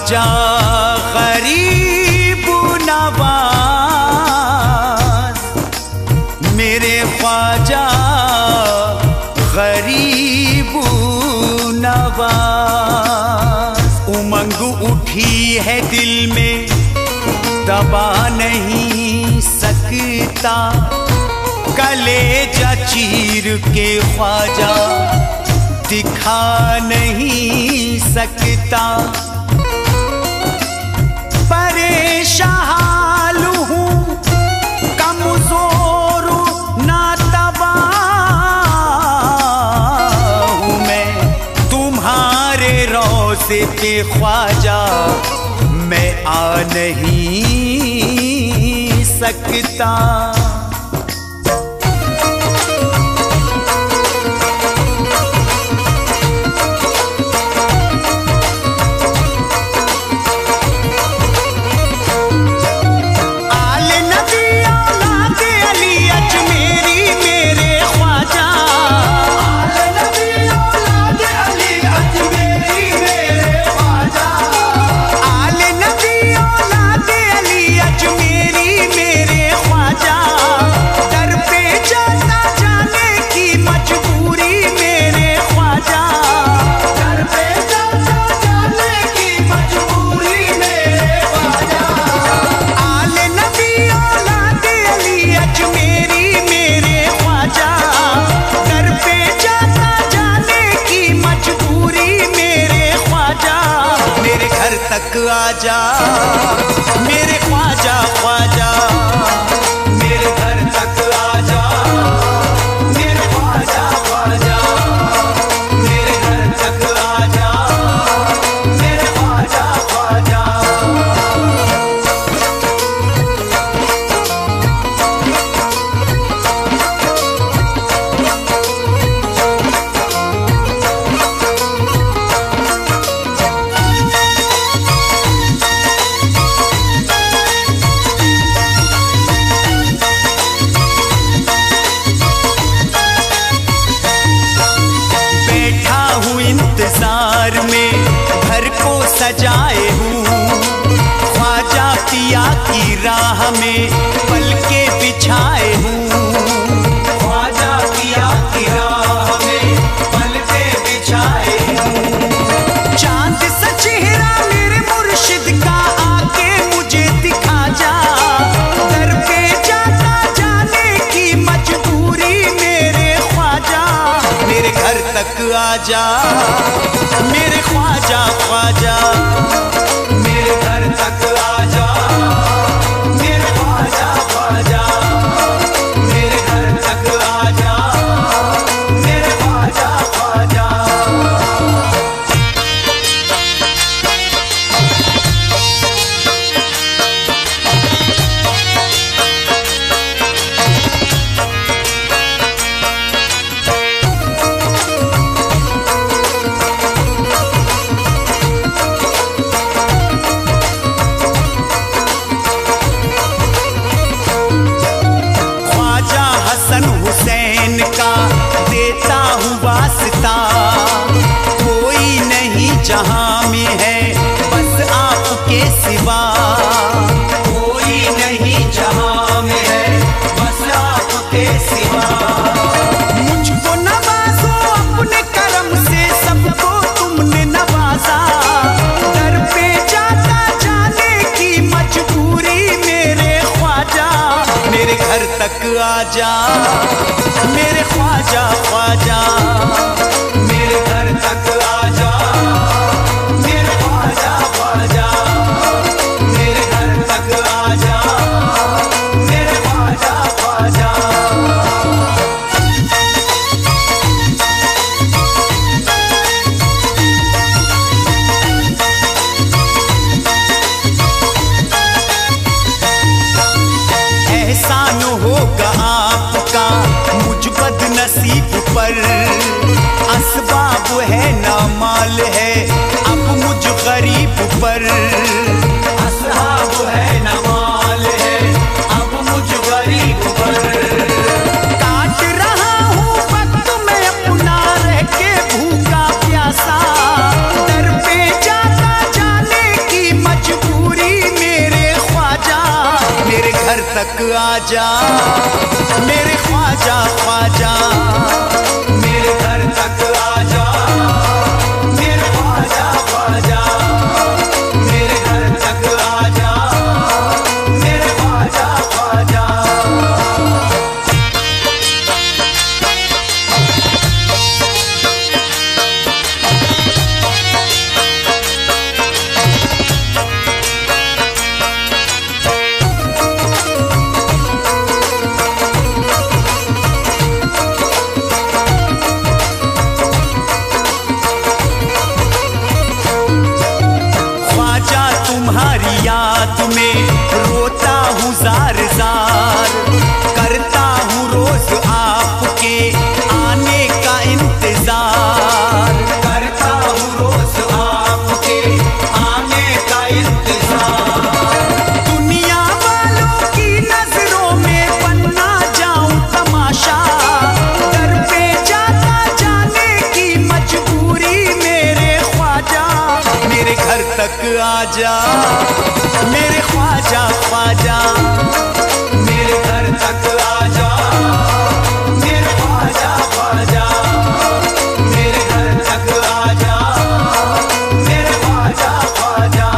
ख्वाजा गरीब नवाज, मेरे ख्वाजा गरीब नवाज। उमंग उठी है दिल में दबा नहीं सकता, कलेजा चीर के ख्वाजा दिखा नहीं सकता। परेशान हूँ कमजोर नातबाह हूँ मैं, तुम्हारे रोज़े पे ख्वाजा मैं आ नहीं सकता। आजा मेरे ख्वाजा ख्वाजा, मेरे घर तक आजा मेरे ख्वाजा ख्वाजा, मेरे घर तक आजा मेरे ख्वाजा ख्वाजा। इंतजार में घर को सजाए हूँ, ख्वाजा पिया की राह में पलके बिछाए हूँ, ख्वाजा पिया की राह में पलके बिछाए हूँ। चांद सा चेहरा मेरे मुर्शिद का आके मुझे दिखा जा, दर पे जाता जाने की मजबूरी मेरे ख्वाजा, मेरे घर तक आजा मेरे ख्वाजा ख्वाजा, मेरे घर तक आजा मेरे ख्वाजा ख्वाजा, मेरे घर तक आजा मेरे ख्वाजा ख्वाजा। हुसैन का देता हूँ वास्ता, कोई नहीं जहां में है बस आपके सिवा, कोई नहीं जहां में है बस आपके सिवा। मुझको नवाजो अपने करम से, सबको तुमने नवाजा, दर पे जाता जाने की मजबूरी मेरे ख्वाजा, मेरे घर तक आजा मेरे ख्वाजा ख्वाजा, मेरे घर तक आजा मेरे ख्वाजा ख्वाजा, मेरे घर तक आजा मेरे ख्वाजा ख्वाजा। एहसान होगा आपका मुझ बदनसीब पर, असबाब है ना माल है अब मुझ गरीब पर, असबाब है ना माल है अब मुझ गरीब पर। काट रहा हूँ वक्त में अपना रह के भूखा प्यासा, दर पे जाता जाने की तक आजा मेरे ख्वाजा ख्वाजा, मेरे घर तक आजा मेरे ख्वाजा ख्वाजा, मेरे घर तक आजा मेरे ख्वाजा ख्वाजा। तुम्हारी याद में रोता हूँ जार जार, करता हूँ रोज आपके आने का इंतजार, करता हूँ रोज आपके आने का इंतजार। दुनिया वालों की नजरों में बनना जाऊं तमाशा, दर पे जाता जाने की मजबूरी मेरे ख्वाजा, मेरे घर तक आजा मेरे ख्वाजा ख्वाजा, मेरे घर तक आजा मेरे ख्वाजा ख्वाजा, मेरे घर तक आजा मेरे ख्वाजा ख्वाजा।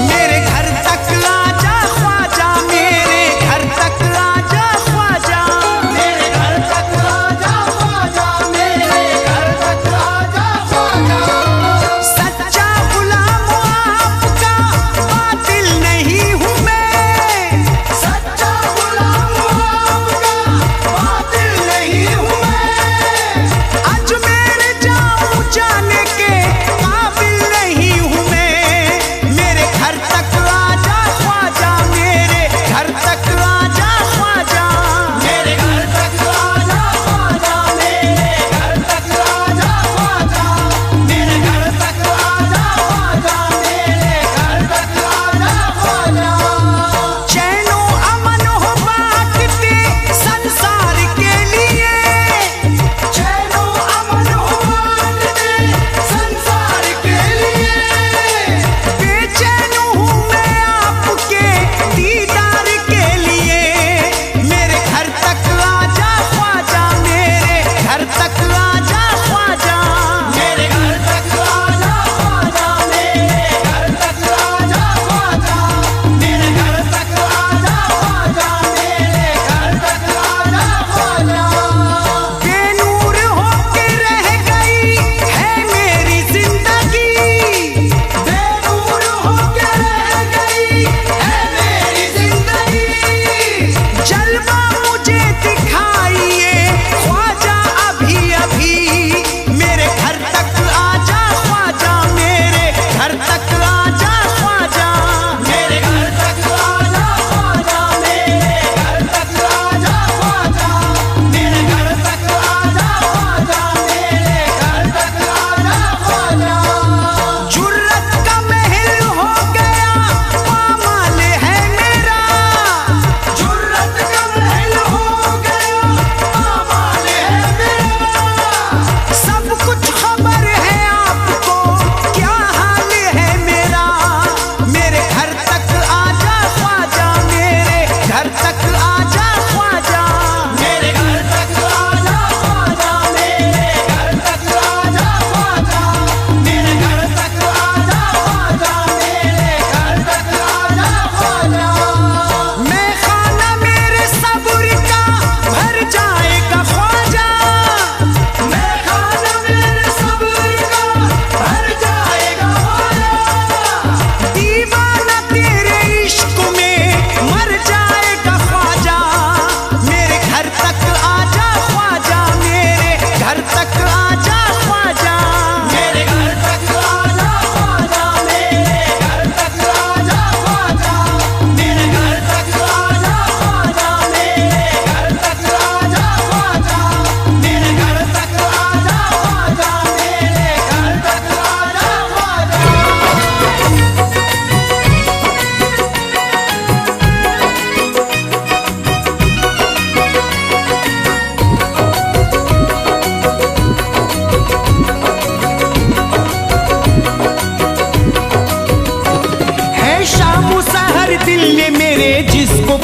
मेरे घर तक आजा ख्वाजा, मेरे घर तक आजा ख्वाजा, मेरे घर तक आजा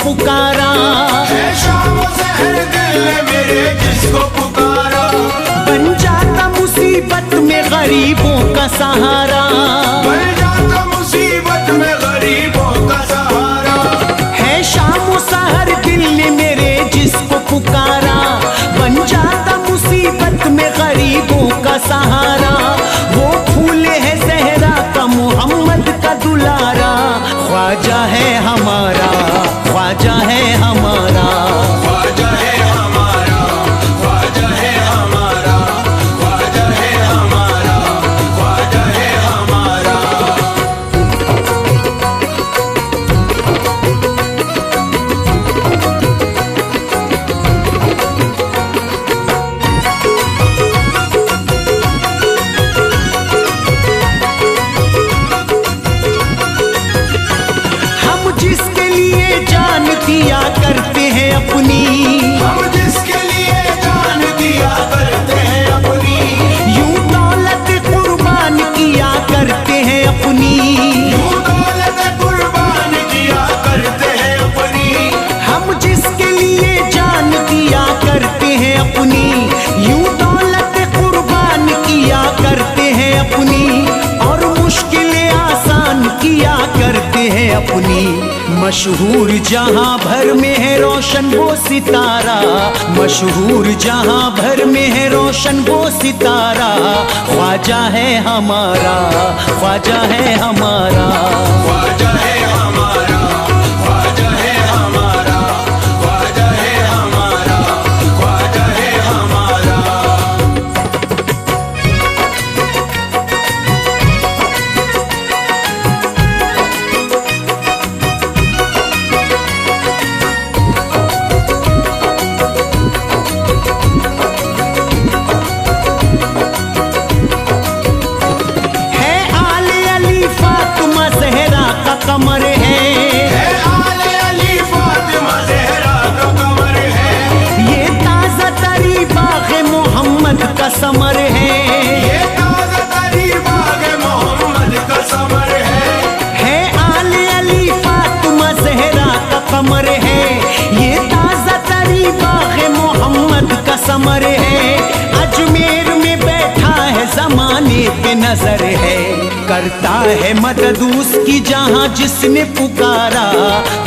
पुकारा, है शाम सहर दिल ने मेरे जिसको पुकारा, बन जाता मुसीबत में गरीबों का सहारा, बन जाता मुसीबत में गरीबों का सहारा, है शाम सहर दिल ने मेरे जिसको पुकारा, बन जाता मुसीबत में गरीबों का सहारा। वो फूल है ज़हरा का मोहम्मद का दुलारा, ख्वाजा है हमारा, ख्वाजा है हमारा, ख्वाजा है हमारा, ख्वाजा है हमारा, ख्वाजा है हमारा, ख्वाजा है हमारा। हम जिसके लिए जान दिया करते हैं अपनी, हम जिसके लिए जान दिया करते हैं अपनी, यूं दौलत कुर्बान किया करते हैं अपनी, यूं दौलत कुर्बान किया करते हैं अपनी, हम जिसके लिए जान दिया करते हैं अपनी, यूं दौलत कुर्बान किया करते हैं अपनी, और मुश्किलें आसान किया करते हैं अपनी। मशहूर जहां भर में है रोशन वो सितारा, मशहूर जहां भर में है रोशन वो सितारा, ख्वाजा है हमारा, ख्वाजा है हमारा, ख्वाजा है हमारा, ख्वाजा है हमारा, ख्वाजा है हमारा, ख्वाजा है हमारा। है आले अली फातिमा ज़हरा का कमर है, है आले अली फातिमा ज़हरा का कमर है, ये ताज़ा तरी बाग़ मोहम्मद का समर है, ये ताज़ा तरी बाग़ मोहम्मद का समर है आले अली फातिमा ज़हरा का कमर है, ये ताज़ा तरी बाग़ मोहम्मद का समर है। अजमेर में बैठा है ज़माने पे नजर है, करता है मदद उसकी जहां जिसने पुकारा,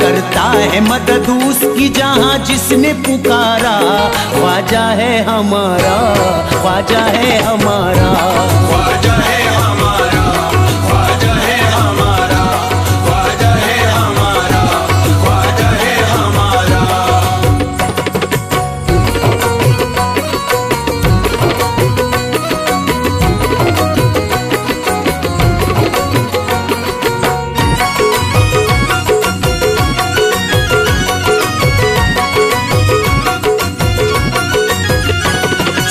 करता है मदद उसकी जहां जिसने पुकारा, ख्वाजा है हमारा, ख्वाजा है हमारा, ख्वाजा है हमारा, ख्वाजा है हमारा, ख्वाजा है हमारा, ख्वाजा है हमारा।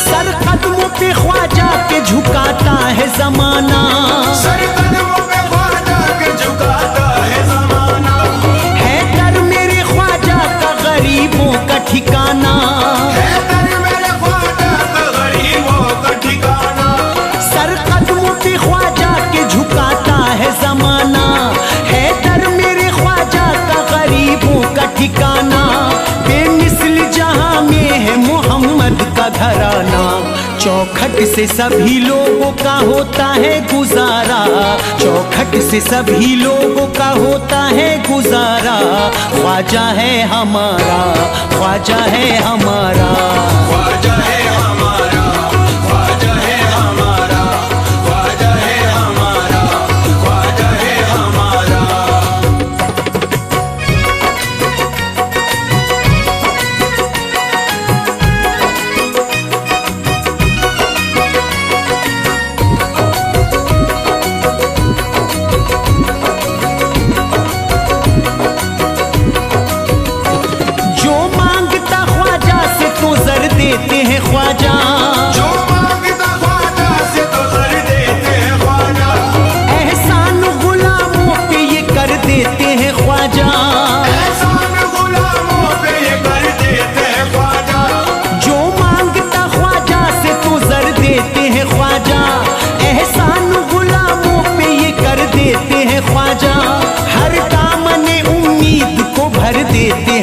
सर कदमों पे ख्वाजा के झुकाता है जमाना, सर कदमों पे ख्वाजा के झुकाता है ज़माना, है दर मेरे ख्वाजा का गरीबों का ठिकाना, है दर मेरे ख्वाजा का गरीबों का ठिकाना, सर कदमों पे ख्वाजा के झुकाता है जमाना, है दर मेरे ख्वाजा का गरीबों का ठिकाना। बेमिसल जहां में है मोहम्मद का घराना, चौखट से सभी लोगों का होता है गुजारा, चौखट से सभी लोगों का होता है गुजारा, ख्वाजा है हमारा, ख्वाजा है हमारा, ख्वाजा है हमारा, ख्वाजा है हमारा, ख्वाजा है हमारा, ख्वाजा है हमारा। जो मांगता ख्वाजा से तो जर देते हैं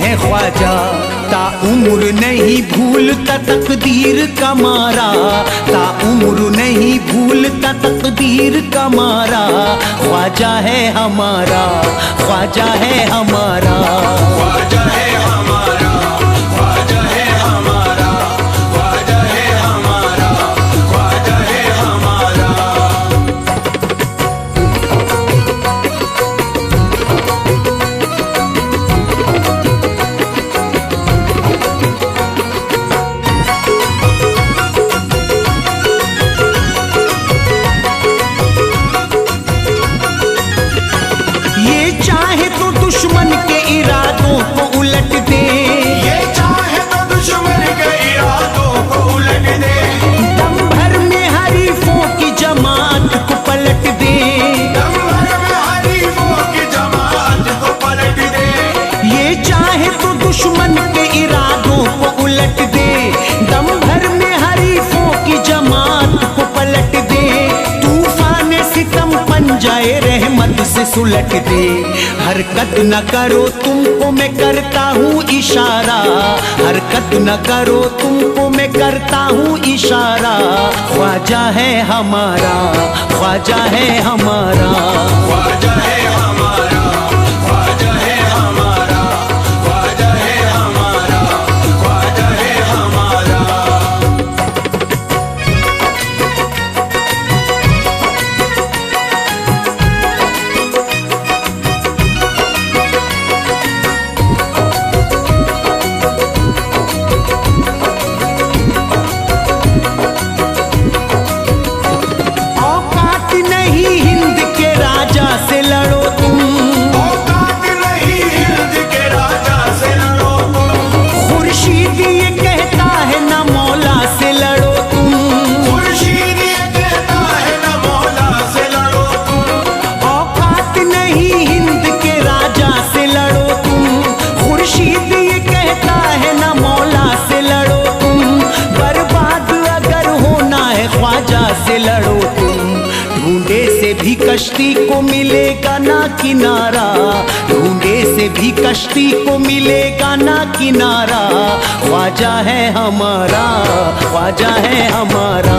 हैं ख्वाजा, ता उम्र नहीं भूलता तकदीर का मारा, ता उम्र नहीं भूलता तकदीर का मारा। ख्वाजा है हमारा, ख्वाजा है हमारा, ख्वाजा है हमारा, ख्वाजा है हमारा, ख्वाजा है हमारा, ख्वाजा है हमारा। ये चाहे तो दुश्मन के इरादों को उलट दे, ये चाहे तो दुश्मन के इरादों को उलट दे, दम भर में हरीफों की जमात को पलट दे। दम भर में हरीफों की जमात को पलट दे। ये चाहे तो दुश्मन के इरादों को उलट दे, दम भर में हरीफों की जमात को पलट दे। तूफान सितम पंजाए रहमत से सुलट दे। हरकत न करो तुमको मैं करता हूँ इशारा, हरकत न करो तुमको मैं करता हूँ इशारा। ख्वाजा है हमारा, ख्वाजा है हमारा, ख्वाजा है हमारा, ख्वाजा है हमारा, ख्वाजा है हमारा, ख्वाजा है हमारा। औकात नहीं हिंद के राजा से लड़ो तुम, औकात नहीं हिंद के राजा से लड़ो तुम, खुर्शीद ये कहता है ना मौला से लड़ो तुम। खुर्शीद ये कहता है न मौला से लड़ो तुम। औकात नहीं हिंद के राजा से लड़ो तुम, खुर्शीद ये कहता है ना मौला से लड़ो तुम। बर्बाद अगर होना है ख्वाजा से लड़ो तुम। ढूंढे से भी कश्ती को मिलेगा ना किनारा, ढूंढे से भी कश्ती को मिलेगा ना किनारा। ख्वाजा है हमारा, ख्वाजा है हमारा।